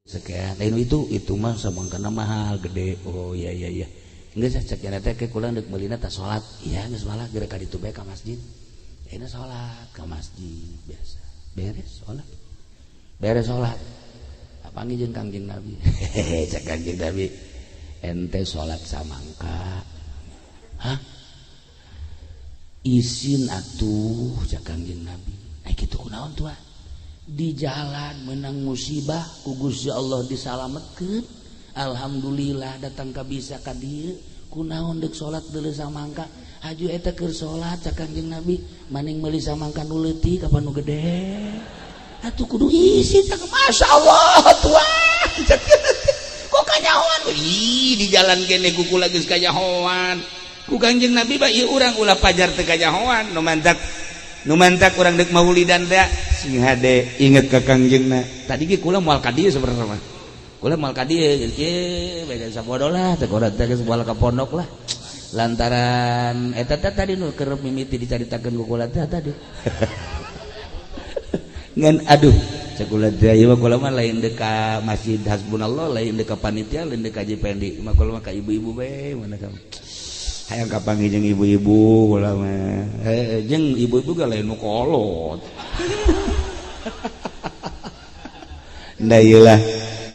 sekian itu mah sabangkana mahal gede. Oh iya geus cek nya teh kula deuk meulina teh salat iya geus malah geura ka ditu bae ka masjid ayeuna salat ka masjid biasa beres salat panggih jeung Kangjeng Nabi cek Kangjeng Nabi ente salat samangka hah izin atuh cek Kangjeng Nabi kitu kunaon tuh di jalan menang musibah ku Gusti Allah disalametkeun alhamdulillah datang ka bisa ka dieu kunaon deuk salat deuleu samangka haju eta keur salat cak Kangjeng Nabi maning meuli samangka nu leutik apa nu gede atuh kudu isi cak masyaallah tua kok kanyahoan ih di jalan kene kuku geus kanyahoan ku Kangjeng Nabi ba ieu urang ulah pajar teu kanyahoan nu mantak urang deuk maulidan da sing hade inget ka Kangjengna tadi ge kula moal ka dieu sabenerna mah kula moal ka dieu ge beda sapodo lah teh urang teh geus moal ka pondok lah lantaran eta tadi nu keur mimiti dicaritakeun ku kula teh tadi ngan aduh cek kula teh ieu kula mah lain deuk ka Masjid Hasbunallah lain deuk ka panitia lain deuk ka Jipendi mah kula mah ka ibu-ibu bae mana kamu hayang kapanggih jeung ibu-ibu kula mah jeung ibu-ibu ge lain nu kolot da ieu lah